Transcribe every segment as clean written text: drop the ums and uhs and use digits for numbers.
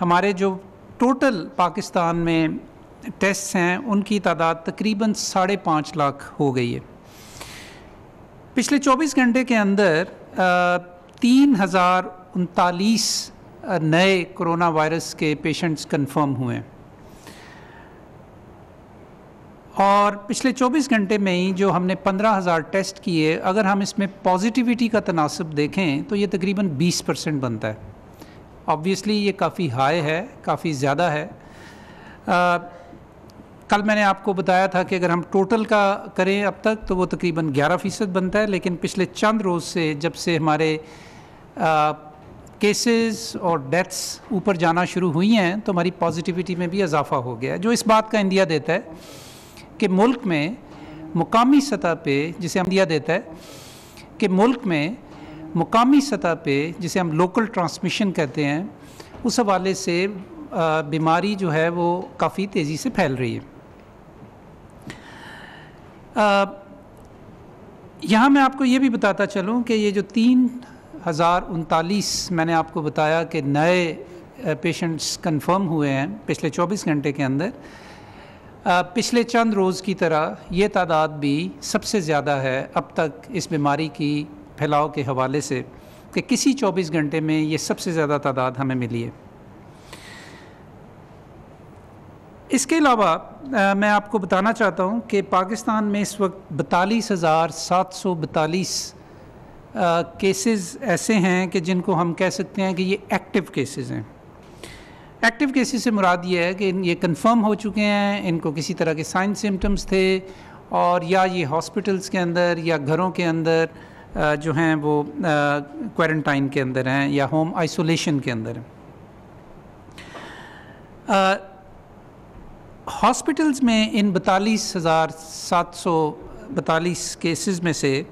ہمارے جو ٹوٹل پاکستان میں ٹیسٹ ہیں ان کی تعداد تقریباً 5.5 لاکھ ہو گئی ہے۔ پچھلے 24 گھنٹے کے اندر 3039 نئے کرونا وائرس کے پیشنٹس کنفرم ہوئے ہیں، اور پچھلے 24 گھنٹے میں ہی جو ہم نے 15,000 ٹیسٹ کیے، اگر ہم اس میں پازیٹیوٹی کا تناسب دیکھیں تو یہ تقریباً 20% بنتا ہے۔ آبویسلی یہ کافی ہائی ہے، کافی زیادہ ہے۔ کل میں نے آپ کو بتایا تھا کہ اگر ہم ٹوٹل کا کریں اب تک تو وہ تقریباً 11% بنتا ہے، لیکن پچھلے چند روز سے جب سے ہمارے کیسز اور ڈیتھس اوپر جانا شروع ہوئی ہیں تو ہماری پازیٹیوٹی میں بھی اضافہ ہو گیا ہے، جو اس بات کا اندیا دیتا ہے کہ ملک میں مقامی سطح پہ مقامی سطح پہ جسے ہم لوکل ٹرانسمیشن کہتے ہیں، اس حوالے سے بیماری جو ہے وہ کافی تیزی سے پھیل رہی ہے۔ یہاں میں آپ کو یہ بھی بتاتا چلوں کہ یہ جو 3039 میں نے آپ کو بتایا کہ نئے پیشنٹس کنفرم ہوئے ہیں پچھلے 24 گھنٹے کے اندر، پچھلے چند روز کی طرح یہ تعداد بھی سب سے زیادہ ہے اب تک اس بیماری کی پھیلاؤ کے حوالے سے، کہ کسی 24 گھنٹے میں یہ سب سے زیادہ تعداد ہمیں ملی ہے۔ اس کے علاوہ میں آپ کو بتانا چاہتا ہوں کہ پاکستان میں اس وقت 42,742 کیسز ایسے ہیں کہ جن کو ہم کہہ سکتے ہیں کہ یہ ایکٹیو کیسز ہیں۔ ایکٹیو کیسز سے مراد یہ ہے کہ یہ کنفرم ہو چکے ہیں، ان کو کسی طرح کے سائن سمٹمز تھے، اور یا یہ ہاسپٹلس کے اندر یا گھروں کے اندر جو ہیں وہ کوارنٹائن کے اندر ہیں یا ہوم آئسولیشن کے اندر ہیں۔ ہاسپٹلز میں ان 42,742 کیسز میں سے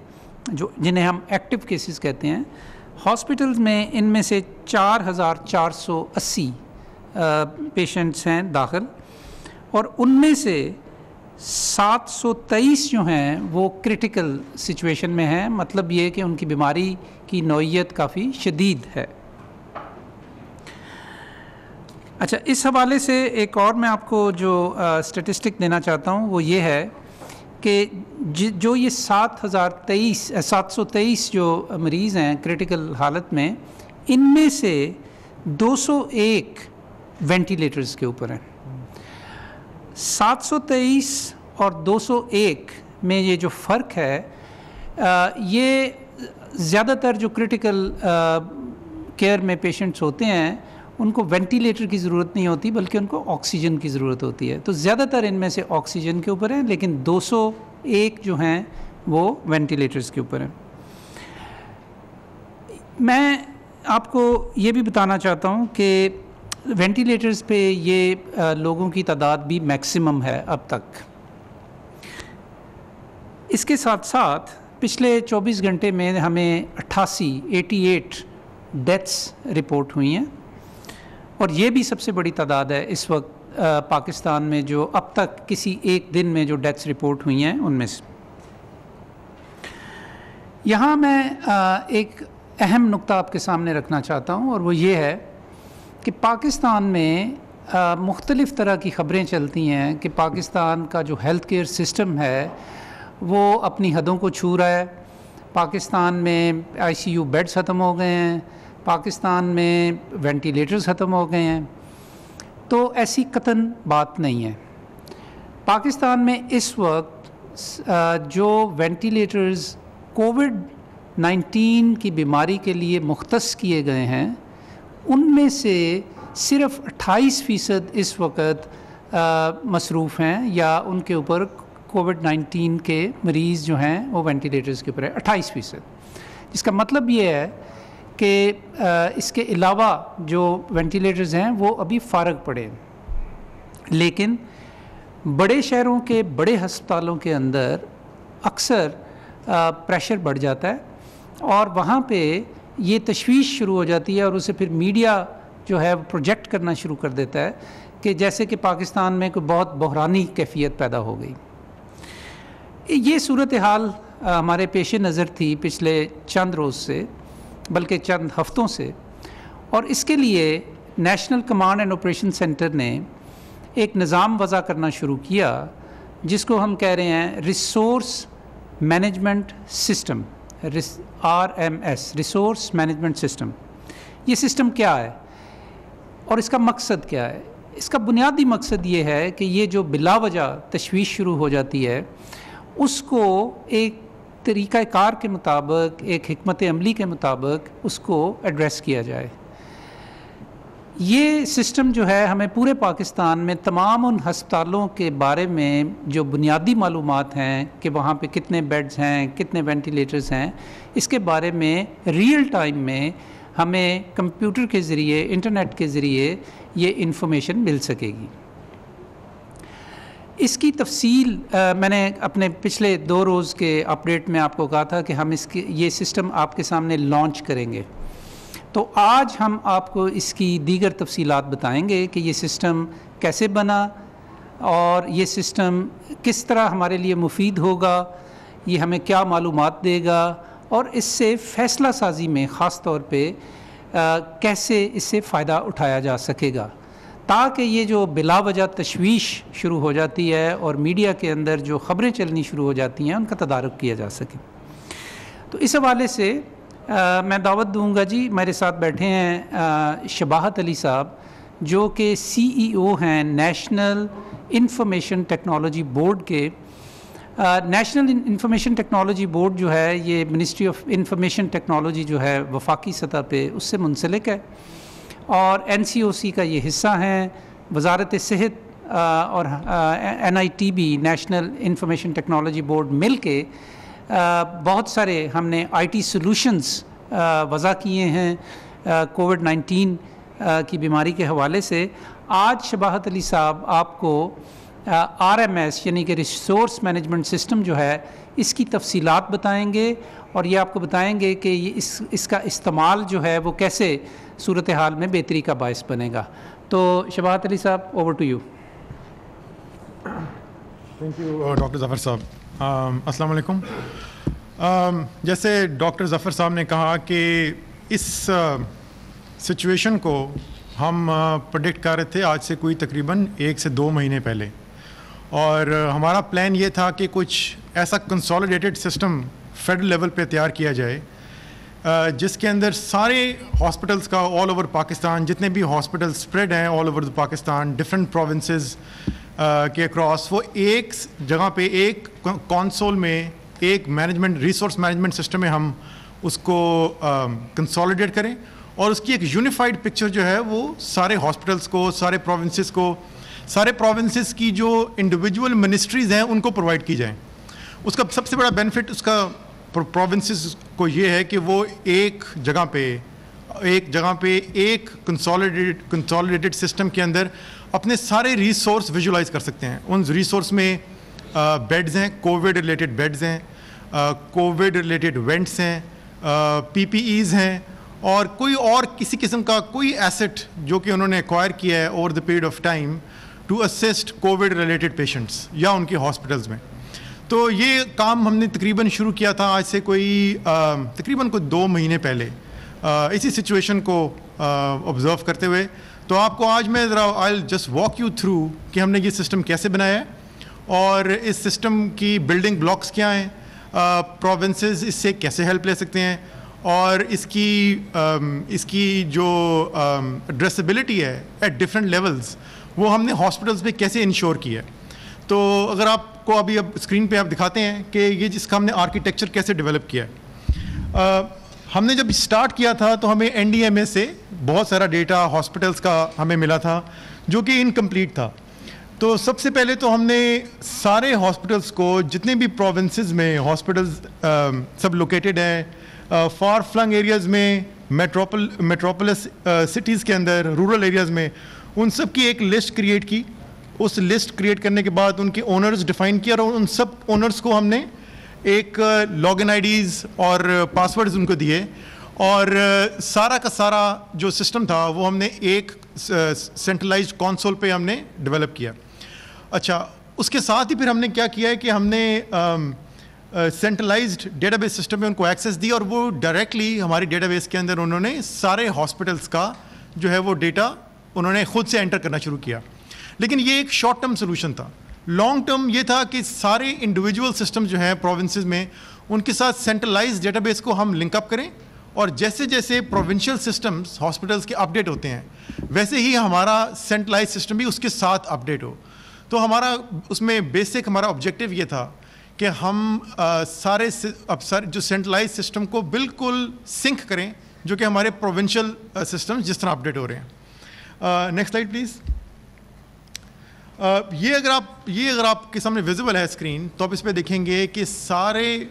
جنہیں ہم ایکٹیو کیسز کہتے ہیں، ہاسپٹلز میں ان میں سے 4,480 پیشنٹس ہیں داخل، اور ان میں سے 723 جو ہیں وہ کرٹیکل سچویشن میں ہیں، مطلب یہ کہ ان کی بیماری کی نوعیت کافی شدید ہے۔ اچھا، اس حوالے سے ایک اور میں آپ کو جو اسٹیٹسٹک دینا چاہتا ہوں وہ یہ ہے کہ جو یہ 723 جو مریض ہیں کرٹیکل حالت میں، ان میں سے 201 وینٹیلیٹرز کے اوپر ہیں۔ 723 اور 201 میں یہ جو فرق ہے، یہ زیادہ تر جو کرٹیکل کیئر میں پیشنٹس ہوتے ہیں ان کو وینٹیلیٹر کی ضرورت نہیں ہوتی بلکہ ان کو آکسیجن کی ضرورت ہوتی ہے، تو زیادہ تر ان میں سے آکسیجن کے اوپر ہیں، لیکن 201 جو ہیں وہ وینٹیلیٹرز کے اوپر ہیں۔ میں آپ کو یہ بھی بتانا چاہتا ہوں کہ وینٹیلیٹرز پہ یہ لوگوں کی تعداد بھی میکسیمم ہے اب تک۔ اس کے ساتھ ساتھ پچھلے 24 گھنٹے میں ہمیں 88 ڈیتھس رپورٹ ہوئی ہیں، اور یہ بھی سب سے بڑی تعداد ہے اس وقت پاکستان میں جو اب تک کسی ایک دن میں جو ڈیتھس رپورٹ ہوئی ہیں ان میں سے۔ یہاں میں ایک اہم نقطہ آپ کے سامنے رکھنا چاہتا ہوں، اور وہ یہ ہے کہ پاکستان میں مختلف طرح کی خبریں چلتی ہیں کہ پاکستان کا جو ہیلتھ کیئر سسٹم ہے وہ اپنی حدوں کو چھو رہا ہے، پاکستان میں ICU بیڈز ختم ہو گئے ہیں، پاکستان میں وینٹیلیٹرز ختم ہو گئے ہیں، تو ایسی قطعاً بات نہیں ہے۔ پاکستان میں اس وقت جو وینٹیلیٹرز کووڈ-19 کی بیماری کے لیے مختص کیے گئے ہیں ان میں سے صرف 28% اس وقت مصروف ہیں یا ان کے اوپر کووڈ-19 کے مریض جو ہیں وہ وینٹیلیٹرز کے اوپر ہے، 28%، جس کا مطلب یہ ہے کہ اس کے علاوہ جو وینٹیلیٹرز ہیں وہ ابھی فارغ پڑے ہیں۔ لیکن بڑے شہروں کے بڑے ہسپتالوں کے اندر اکثر پریشر بڑھ جاتا ہے، اور وہاں پہ یہ تشویش شروع ہو جاتی ہے، اور اسے پھر میڈیا جو ہے وہ پروجیکٹ کرنا شروع کر دیتا ہے کہ جیسے کہ پاکستان میں کوئی بہت بحرانی کیفیت پیدا ہو گئی۔ یہ صورتحال ہمارے پیش نظر تھی پچھلے چند روز سے، بلکہ چند ہفتوں سے، اور اس کے لیے national command and operation centre نے ایک نظام وضع کرنا شروع کیا جس کو ہم کہہ رہے ہیں resource management system, RMS، resource management system. یہ سسٹم کیا ہے اور اس کا مقصد کیا ہے؟ اس کا بنیادی مقصد یہ ہے کہ یہ جو بلا وجہ تشویش شروع ہو جاتی ہے اس کو ایک طریقہ کار کے مطابق، ایک حکمت عملی کے مطابق اس کو ایڈریس کیا جائے۔ یہ سسٹم جو ہے ہمیں پورے پاکستان میں تمام ان ہسپتالوں کے بارے میں جو بنیادی معلومات ہیں کہ وہاں پہ کتنے بیڈز ہیں، کتنے وینٹیلیٹرز ہیں، اس کے بارے میں ریئل ٹائم میں ہمیں کمپیوٹر کے ذریعے، انٹرنیٹ کے ذریعے یہ انفارمیشن مل سکے گی۔ اس کی تفصیل میں نے اپنے پچھلے 2 روز کے اپڈیٹ میں آپ کو کہا تھا کہ ہم یہ سسٹم آپ کے سامنے لانچ کریں گے، تو آج ہم آپ کو اس کی دیگر تفصیلات بتائیں گے کہ یہ سسٹم کیسے بنا اور یہ سسٹم کس طرح ہمارے لیے مفید ہوگا، یہ ہمیں کیا معلومات دے گا اور اس سے فیصلہ سازی میں خاص طور پہ کیسے اس سے فائدہ اٹھایا جا سکے گا، تاکہ یہ جو بلا وجہ تشویش شروع ہو جاتی ہے اور میڈیا کے اندر جو خبریں چلنی شروع ہو جاتی ہیں ان کا تدارک کیا جا سکے۔ تو اس حوالے سے میں دعوت دوں گا جی، میرے ساتھ بیٹھے ہیں شباہت علی صاحب جو کہ CEO ہیں نیشنل انفارمیشن ٹیکنالوجی بورڈ کے۔ نیشنل انفارمیشن ٹیکنالوجی بورڈ جو ہے یہ منسٹری آف انفارمیشن ٹیکنالوجی جو ہے وفاقی سطح پہ اس سے منسلک ہے، اور NCOC کا یہ حصہ ہیں۔ وزارت صحت اور NITB national information technology board مل کے بہت سارے ہم نے IT سولوشنز وضع کیے ہیں COVID-19 کی بیماری کے حوالے سے۔ آج شباہت علی صاحب آپ کو RMS یعنی کہ ریسورس مینجمنٹ سسٹم جو ہے اس کی تفصیلات بتائیں گے، اور یہ آپ کو بتائیں گے کہ یہ اس کا استعمال جو ہے وہ کیسے صورتحال میں بہتری کا باعث بنے گا۔ تو شباہت علی صاحب، over to you. Thank you doctor Zafar صاحب۔ السلام علیکم۔ جیسے ڈاکٹر ظفر صاحب نے کہا کہ اس سچویشن کو ہم پریڈکٹ کر رہے تھے آج سے کوئی تقریباً 1 سے 2 مہینے پہلے، اور ہمارا پلان یہ تھا کہ کچھ ایسا کنسالیڈیٹڈ سسٹم فیڈرل لیول پہ تیار کیا جائے جس کے اندر سارے ہاسپٹلس کا آل اوور پاکستان، جتنے بھی ہاسپٹل اسپریڈ ہیں all over Pakistan different provinces کے اکراس، وہ ایک جگہ پہ ایک کونسول میں ایک مینجمنٹ ریسورس مینجمنٹ سسٹم میں ہم اس کو کنسالیڈیٹ کریں، اور اس کی ایک یونیفائڈ پکچر جو ہے وہ سارے ہاسپٹلس کو، سارے پروونسز کو، سارے پروونسز کی جو انڈیویجول منسٹریز ہیں ان کو پرووائڈ کی جائیں۔ اس کا سب سے بڑا بینیفٹ اس کا پروونسز کو یہ ہے کہ وہ ایک جگہ پہ ایک کنسالیڈیٹڈ سسٹم کے اندر اپنے سارے ریسورس ویژولائز کر سکتے ہیں۔ ان ریسورس میں بیڈز ہیں، کووڈ ریلیٹڈ بیڈز ہیں، کووڈ ریلیٹڈ وینٹس ہیں، PPEs ہیں، اور کوئی اور کسی قسم کا کوئی ایسٹ جو کہ انہوں نے ایکوائر کیا ہے over the period of time to assist covid related patients یا ان کے ہاسپٹلز میں۔ تو یہ کام ہم نے تقریباً شروع کیا تھا آج سے تقریباً 2 مہینے پہلے، اسی سچویشن کو آبزرو کرتے ہوئے۔ تو آپ کو آج میں ذرا I just walk you through کہ ہم نے یہ سسٹم کیسے بنایا ہے اور اس سسٹم کی بلڈنگ بلاکس کیا ہیں، پروونسز اس سے کیسے ہیلپ لے سکتے ہیں، اور اس کی جو ایڈریسبلٹی ہے ایٹ ڈفرینٹ لیولز وہ ہم نے ہاسپٹلس پہ کیسے انشور کیا ہے۔ تو اگر آپ کو اب اسکرین پہ آپ دکھاتے ہیں کہ یہ جس کا ہم نے آرکیٹیکچر کیسے ڈیولپ کیا ہے۔ ہم نے جب اسٹارٹ کیا تھا تو ہمیں NDMA سے بہت سارا ڈیٹا ہاسپٹلس کا ہمیں ملا تھا جو کہ انکمپلیٹ تھا۔ تو سب سے پہلے تو ہم نے سارے ہاسپٹلس کو، جتنے بھی پروونسز میں ہاسپٹلس سب لوکیٹڈ ہیں، فار فلنگ ایریاز میں، میٹروپولس سٹیز کے اندر، رورل ایریاز میں، ان سب کی ایک لسٹ کریٹ کی۔ اس لسٹ کریٹ کرنے کے بعد ان کے اونرز ڈیفائن کیا، اور ان سب اونرز کو ہم نے ایک لاگ ان IDs اور پاسورڈز ان کو دیے، اور سارا کا سارا جو سسٹم تھا وہ ہم نے ایک سینٹرلائزڈ کونسول پہ ہم نے ڈیولپ کیا۔ اچھا، اس کے ساتھ ہی پھر ہم نے کیا کیا ہے کہ ہم نے سینٹرلائزڈ ڈیٹا بیس سسٹم میں ان کو ایکسیس دی، اور وہ ڈائریکٹلی ہماری ڈیٹا بیس کے اندر انہوں نے سارے ہاسپٹلس کا جو ہے وہ ڈیٹا انہوں نے خود سے انٹر کرنا شروع کیا. لیکن یہ ایک شارٹ ٹرم سولوشن تھا. لانگ ٹرم یہ تھا کہ سارے انڈیویجول سسٹم جو ہیں پروونسز میں ان کے ساتھ سینٹرلائز ڈیٹا بیس کو ہم لنک اپ کریں, اور جیسے جیسے پروونشل سسٹمز ہاسپٹلس کے اپڈیٹ ہوتے ہیں ویسے ہی ہمارا سینٹرلائز سسٹم بھی اس کے ساتھ اپڈیٹ ہو. تو ہمارا اس میں بیسک ہمارا آبجیکٹیو یہ تھا کہ ہم سارے جو سینٹرلائز سسٹم کو بالکل سنک کریں جو کہ ہمارے پروونشل سسٹمز جس طرح اپڈیٹ ہو رہے ہیں. Next slide please. یہ اگر آپ کے سامنے ویزیبل ہے اسکرین تو آپ اس پہ دیکھیں گے کہ سارے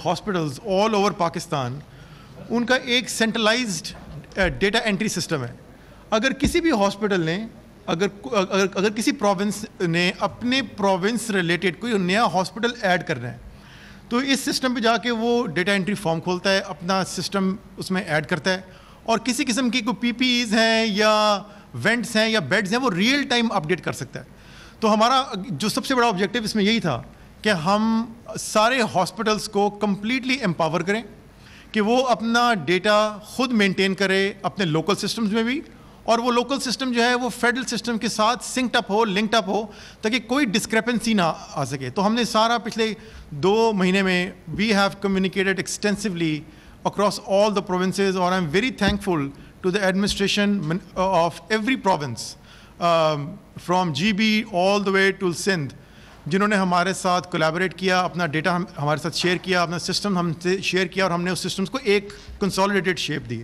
ہاسپٹلز آل اوور پاکستان ان کا ایک سینٹرلائزڈ ڈیٹا انٹری سسٹم ہے. اگر کسی بھی ہاسپٹل نے اگر کسی پروونس نے اپنے پروونس ریلیٹڈ کوئی نیا ہاسپٹل ایڈ کرنا ہے تو اس سسٹم پہ جا کے وہ ڈیٹا انٹری فارم کھولتا ہے, اپنا سسٹم اس میں ایڈ کرتا ہے, اور کسی قسم کی کوئی پی پی ایز ہیں یا وینٹس ہیں یا بیڈز ہیں وہ ریئل ٹائم اپڈیٹ کر سکتا ہے. تو ہمارا جو سب سے بڑا آبجیکٹیو اس میں یہی تھا کہ ہم سارے ہاسپٹلس کو کمپلیٹلی امپاور کریں کہ وہ اپنا ڈیٹا خود مینٹین کرے اپنے لوکل سسٹمز میں بھی, اور وہ لوکل سسٹم جو ہے وہ فیڈرل سسٹم کے ساتھ سنکڈ اپ ہو, لنکڈ اپ ہو, تاکہ کوئی ڈسکریپنسی نہ آ سکے. تو ہم نے سارا پچھلے 2 مہینے میں we have communicated extensively across all the provinces, اور I am very thankful to the administration of every province from G B all the way to Sindh, جنہوں نے ہمارے ساتھ کولیبوریٹ کیا, اپنا ڈیٹا ہمارے ساتھ شیئر کیا, اپنا سسٹم ہم سے شیئر کیا, اور ہم نے اس سسٹمس کو ایک consolidated shape the.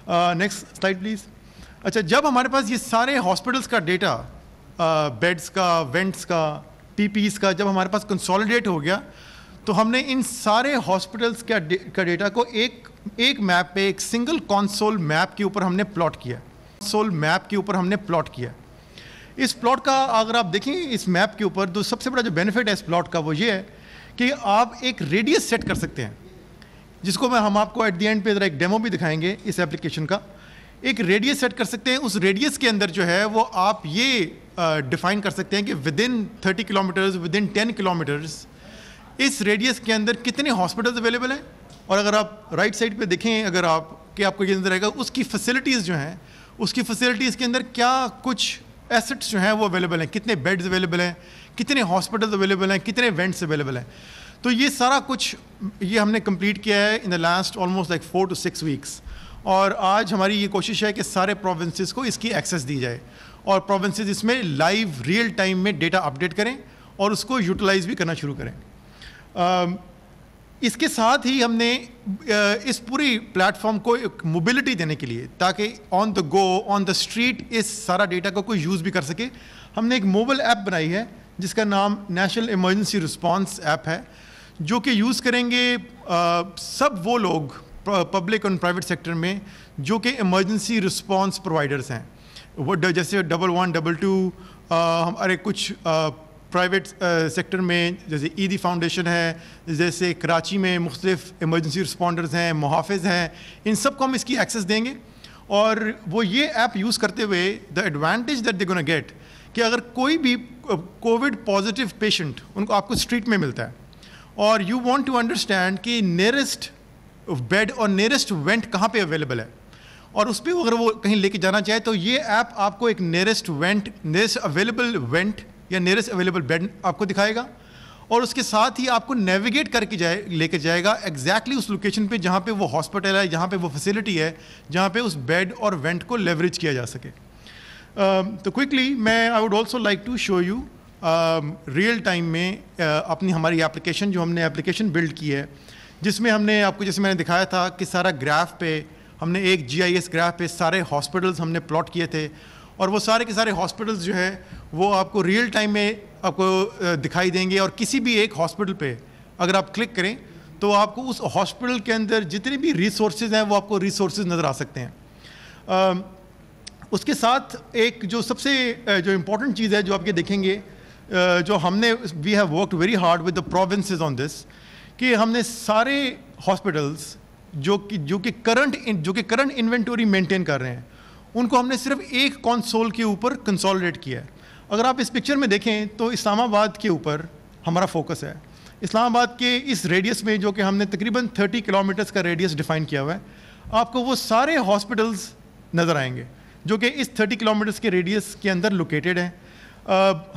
Next slide please. اچھا, جب ہمارے پاس یہ سارے ہاسپٹلس کا ڈیٹا, بیڈس کا, وینٹس کا, پی پیز کا جب ہمارے پاس کنسالیڈیٹ ہو گیا تو ہم نے ان سارے ہاسپٹلس کا ڈیٹا کو ایک میپ پہ, ایک سنگل کانسول میپ کے اوپر ہم نے پلاٹ کیا. اس پلاٹ کا اگر آپ دیکھیں اس میپ کے اوپر تو سب سے بڑا جو بینیفٹ ہے اس پلاٹ کا وہ یہ ہے کہ آپ ایک ریڈیس سیٹ کر سکتے ہیں, جس کو ہم آپ کو ایٹ دی اینڈ پہ ذرا ایک ڈیمو بھی دکھائیں گے اس ایپلیکیشن کا. ایک ریڈیس سیٹ کر سکتے ہیں, اس ریڈیس کے اندر جو ہے وہ آپ یہ ڈیفائن کر سکتے ہیں کہ within 30 kilometres, within 10 kilometres اس ریڈیس کے اندر کتنے ہاسپٹلز اویلیبل ہیں. اور اگر آپ رائٹ سائڈ پہ دیکھیں, اگر آپ کہ آپ کو یہ نظر آئے گا اس کی فیسلٹیز جو ہیں, اس کی فیسلٹیز کے اندر کیا کچھ ایسٹس جو ہیں وہ اویلیبل ہیں, کتنے بیڈز اویلیبل ہیں, کتنے ہاسپٹلز اویلیبل ہیں, کتنے وینٹس اویلیبل ہیں. تو یہ سارا کچھ یہ ہم نے کمپلیٹ کیا ہے in the last almost like 4 to 6 weeks. اور آج ہماری یہ کوشش ہے کہ سارے پروونسز کو اس کی ایکسیس دی جائے, اور پروونسز اس میں لائیو ریئل ٹائم میں ڈیٹا اپڈیٹ کریں اور اس کو یوٹیلائز بھی کرنا شروع کریں. اس کے ساتھ ہی ہم نے اس پوری پلیٹ فارم کو ایک موبلٹی دینے کے لیے, تاکہ آن دا گو, آن دا اسٹریٹ اس سارا ڈیٹا کو کوئی یوز بھی کر سکے, ہم نے ایک موبائل ایپ بنائی ہے جس کا نام نیشنل ایمرجنسی رسپانس ایپ ہے, جو کہ یوز کریں گے سب وہ لوگ پبلک اور پرائیویٹ سیکٹر میں جو کہ ایمرجنسی رسپانس پرووائڈرز ہیں, وہ جیسے 112, 122, ہمارے کچھ پرائیویٹ سیکٹر میں جیسے ایدی فاؤنڈیشن ہے, جیسے کراچی میں مختلف ایمرجنسی رسپانڈرز ہیں, محافظ ہیں, ان سب کو ہم اس کی ایکسیس دیں گے. اور وہ یہ ایپ یوز کرتے ہوئے the advantage that they gonna get کہ اگر کوئی بھی کووڈ پازیٹیو پیشنٹ ان کو آپ کو اسٹریٹ میں ملتا ہے اور یو وانٹ ٹو انڈرسٹینڈ کہ نیئرسٹ بیڈ اور نیئرسٹ وینٹ کہاں پہ اویلیبل ہے, اور اس پہ اگر وہ کہیں لے کے جانا چاہے تو یہ ایپ آپ کو ایک nearest went, nearest available went یا نیئرسٹ اویلیبل بیڈ آپ کو دکھائے گا, اور اس کے ساتھ ہی آپ کو نیویگیٹ کر کے لے کے جائے گا ایگزیکٹلی اس لوکیشن پہ جہاں پہ وہ ہاسپٹل ہے, جہاں پہ وہ فیسلٹی ہے, جہاں پہ اس بیڈ اور وینٹ کو لیوریج کیا جا سکے. تو کوئکلی میں I would also like to show you real time میں اپنی ہماری ایپلیکیشن, جو ہم نے ایپلیکیشن بلڈ کی ہے, جس میں ہم نے آپ کو جیسے میں نے دکھایا تھا کہ سارا گراف پہ ہم نے ایک GIS گراف پہ سارے ہاسپٹلز ہم نے پلاٹ کیے تھے, اور وہ سارے کے سارے ہاسپٹلز جو ہے وہ آپ کو ریئل ٹائم میں آپ کو دکھائی دیں گے, اور کسی بھی ایک ہاسپٹل پہ اگر آپ کلک کریں تو آپ کو اس ہاسپٹل کے اندر جتنے بھی ریسورسز ہیں وہ آپ کو ریسورسز نظر آ سکتے ہیں. اس کے ساتھ ایک جو سب سے جو امپورٹنٹ چیز ہے جو آپ یہ دیکھیں گے, جو ہم نے we have worked very hard with the provinces on this, کہ ہم نے سارے ہاسپٹلس جو کہ کرنٹ انوینٹوری مینٹین کر رہے ہیں ان کو ہم نے صرف ایک کنسول کے اوپر کنسالیڈیٹ کیا ہے. اگر آپ اس پکچر میں دیکھیں تو اسلام آباد کے اوپر ہمارا فوکس ہے. اسلام آباد کے اس ریڈیس میں جو کہ ہم نے تقریباً 30 کلومیٹرز کا ریڈیس ڈیفائن کیا ہوا ہے, آپ کو وہ سارے ہاسپٹلز نظر آئیں گے جو کہ اس 30 کلومیٹرز کے ریڈیس کے اندر لوکیٹڈ ہے.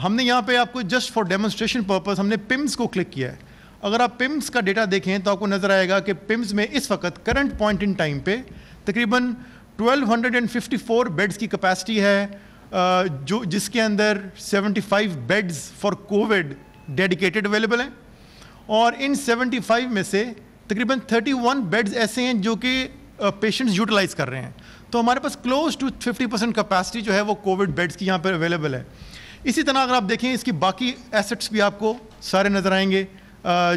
ہم نے یہاں پہ آپ کو جسٹ فار ڈیمونسٹریشن پرپز ہم نے پمز کو کلک کیا ہے. اگر آپ پمز کا ڈیٹا دیکھیں تو آپ کو نظر آئے گا کہ پمز میں اس وقت کرنٹ پوائنٹ ان ٹائم پہ تقریباً 1254 بیڈز کی کیپیسٹی ہے, جس کے اندر 75 beds for Covid dedicated available ہیں, اور ان 75 میں سے تقریباً 31 بیڈز ایسے ہیں جو کہ پیشنٹس یوٹیلائز کر رہے ہیں. تو ہمارے پاس کلوز ٹو 50% کیپیسٹی جو ہے وہ کووڈ بیڈز کی یہاں پر اویلیبل ہے. اسی طرح اگر آپ دیکھیں اس کی باقی ایسٹس بھی آپ کو سارے نظر آئیں گے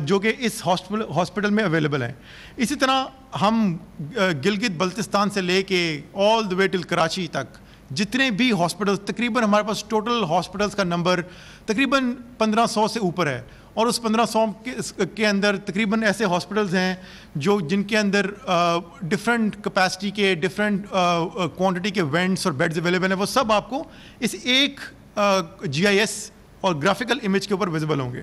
جو کہ اس ہاسپٹل میں اویلیبل ہیں. اسی طرح ہم گلگت بلتستان سے لے کے آل دا وے ٹل کراچی تک جتنے بھی ہاسپٹلس, تقریباً ہمارے پاس ٹوٹل ہاسپٹلس کا نمبر تقریباً 1500 سے اوپر ہے, اور اس 1500 کے اندر تقریباً ایسے ہاسپٹلز ہیں جن کے اندر ڈفرینٹ کیپیسٹی کے ڈفرینٹ کوانٹٹی کے وینٹس اور بیڈز اویلیبل ہیں. وہ سب آپ کو اس ایک GIS اور گرافیکل امیج کے اوپر ویزیبل ہوں گے.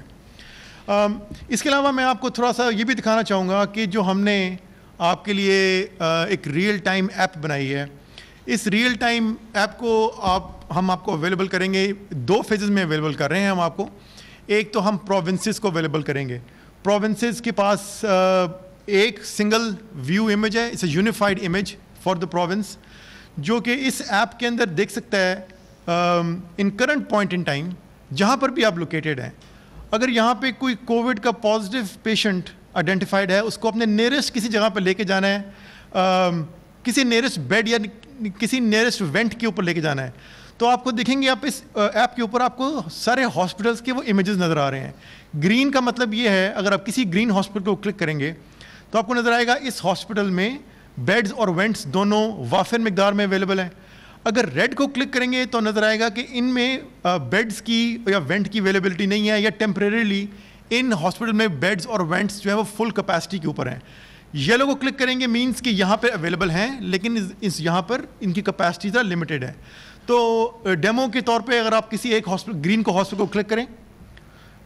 اس کے علاوہ میں آپ کو تھوڑا سا یہ بھی دکھانا چاہوں گا کہ جو ہم نے آپ کے لیے ایک ریئل ٹائم ایپ بنائی ہے, اس ریئل ٹائم ایپ کو ہم آپ کو اویلیبل کریں گے. 2 فیزز میں اویلیبل کر رہے ہیں ہم آپ کو. ایک تو ہم پروونسز کو اویلیبل کریں گے. پروونسز کے پاس ایک سنگل ویو امیج ہے, it's a unified image for the province, جو کہ اس ایپ کے اندر دیکھ سکتا ہے in current point in time جہاں پر بھی آپ لوکیٹڈ ہیں. اگر یہاں پہ کوئی کووڈ کا پازیٹیو پیشنٹ آئیڈینٹیفائڈ ہے, اس کو اپنے نیئرسٹ کسی جگہ پہ لے کے جانا ہے, کسی نیئرسٹ بیڈ یا کسی نیئرسٹ وینٹ کے اوپر لے کے جانا ہے, تو آپ کو دیکھیں گے آپ اس ایپ کے اوپر آپ کو سارے ہاسپٹلس کے وہ امیجز نظر آ رہے ہیں. گرین کا مطلب یہ ہے, اگر آپ کسی گرین ہاسپٹل کو کلک کریں گے تو آپ کو نظر آئے گا اس ہاسپٹل میں بیڈز اور وینٹس دونوں وافر مقدار میں اویلیبل ہیں. اگر ریڈ کو کلک کریں گے تو نظر آئے گا کہ ان میں بیڈز کی یا وینٹ کی اویلیبلٹی نہیں ہے, یا ٹیمپریریلی ان ہاسپٹل میں بیڈز اور وینٹس جو ہے وہ فل کیپیسٹی کے اوپر ہیں. یلو کو کلک کریں گے مینس کہ یہاں پہ اویلیبل ہیں لیکن یہاں پر ان کی کیپیسٹی ذرا لمیٹیڈ ہے. تو ڈیمو کے طور پہ اگر آپ کسی ایک ہاسپٹل گرین کو ہاسپٹل کو کلک کریں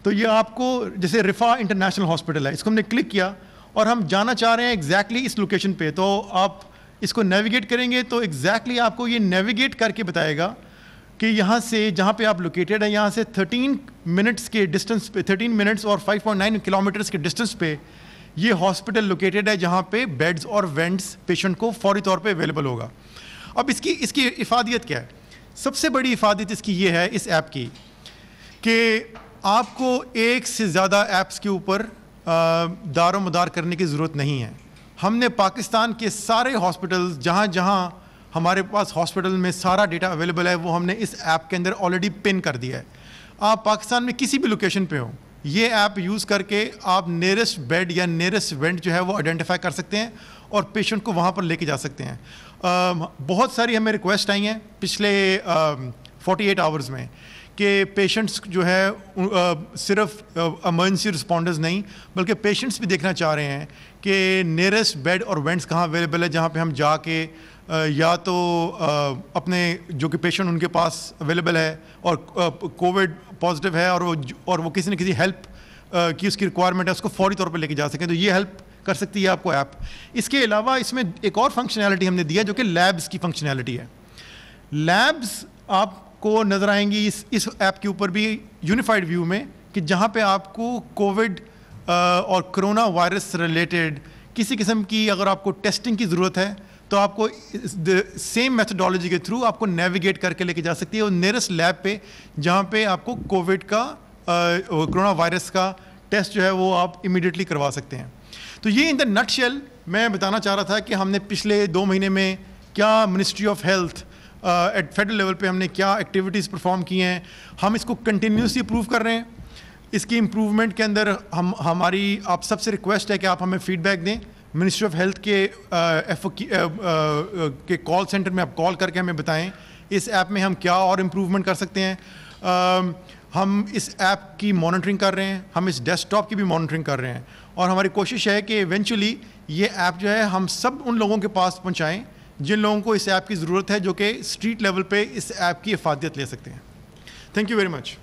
تو یہ آپ کو, جیسے رفا انٹرنیشنل ہاسپٹل ہے, اس کو ہم نے کلک کیا اور ہم جانا چاہ رہے ہیں ایگزیکٹلی اس لوکیشن پہ, تو آپ اس کو نیویگیٹ کریں گے تو ایگزیکٹلی آپ کو یہ نیویگیٹ کر کے بتائے گا کہ یہاں سے جہاں پہ آپ لوکیٹڈ ہیں یہاں سے 13 منٹس کے ڈسٹینس پہ, 13 منٹس اور 5.9 کلومیٹرس کے ڈسٹینس پہ یہ ہاسپٹل لوکیٹڈ ہے جہاں پہ بیڈز اور وینٹس پیشنٹ کو فوری طور پہ اویلیبل ہوگا. اب اس کی افادیت کیا ہے؟ سب سے بڑی افادیت اس کی یہ ہے اس ایپ کی کہ آپ کو ایک سے زیادہ ایپس کے اوپر دار و مدار کرنے کی ضرورت نہیں ہے. ہم نے پاکستان کے سارے ہاسپٹلز جہاں جہاں ہمارے پاس ہاسپٹل میں سارا ڈیٹا اویلیبل ہے وہ ہم نے اس ایپ کے اندر آلریڈی پن کر دیا ہے. آپ پاکستان میں کسی بھی لوکیشن پہ ہوں, یہ ایپ یوز کر کے آپ نیئرسٹ بیڈ یا نیئرسٹ وینٹ جو ہے وہ آئیڈینٹیفائی کر سکتے ہیں اور پیشنٹ کو وہاں پر لے کے جا سکتے ہیں. بہت ساری ہمیں ریکویسٹ آئی ہیں پچھلے 48 آورز میں کہ پیشنٹس جو ہے صرف ایمرجنسی رسپونڈرز نہیں بلکہ پیشنٹس بھی دیکھنا چاہ رہے ہیں کہ نیئرسٹ بیڈ اور وینٹس کہاں اویلیبل ہے جہاں پہ ہم جا کے یا تو اپنے جو کہ پیشنٹ ان کے پاس اویلیبل ہے اور کووڈ پازیٹیو ہے اور وہ کسی نہ کسی ہیلپ کی اس کی ریکوائرمنٹ ہے اس کو فوری طور پہ لے کے جا سکیں, تو یہ ہیلپ کر سکتی ہے آپ کو ایپ. اس کے علاوہ اس میں ایک اور فنکشنالٹی ہم نے دیا جو کہ لیبس کی فنکشنالٹی ہے. لیبس آپ کو نظر آئیں گی اس ایپ کے اوپر بھی یونیفائڈ ویو میں کہ جہاں پہ آپ کو کووڈ اور کرونا وائرس سے ریلیٹڈ کسی قسم کی اگر آپ کو ٹیسٹنگ کی ضرورت ہے تو آپ کو سیم میتھڈالوجی کے تھرو آپ کو نیویگیٹ کر کے لے کے جا سکتی ہے اور نیئرسٹ لیب پہ جہاں پہ آپ کو کووڈ کا کرونا وائرس کا ٹیسٹ جو ہے وہ آپ امیڈیٹلی کروا سکتے ہیں. تو یہ ان دا نٹ شیل میں بتانا چاہ رہا تھا کہ ہم نے پچھلے 2 مہینے میں کیا ministry of health at federal level پہ ہم نے کیا ایکٹیویٹیز پرفارم کی ہیں. ہم اس کو کنٹینیوسلی امپروو کر رہے ہیں. اس کی امپروومنٹ کے اندر ہماری آپ سب سے ریکویسٹ ہے کہ آپ ہمیں فیڈ بیک دیں. منسٹری آف ہیلتھ کے کال سینٹر میں آپ کال کر کے ہمیں بتائیں اس ایپ میں ہم کیا اور امپروومنٹ کر سکتے ہیں. ہم اس ایپ کی مانیٹرنگ کر رہے ہیں, ہم اس ڈیسک ٹاپ کی بھی مانیٹرنگ کر رہے ہیں اور ہماری کوشش ہے کہ ایونچولی یہ ایپ جو ہے ہم سب ان لوگوں کے پاس پہنچائیں جن لوگوں کو اس ایپ کی ضرورت ہے جو کہ اسٹریٹ لیول پہ اس ایپ کی افادیت لے سکتے ہیں. Thank you very much.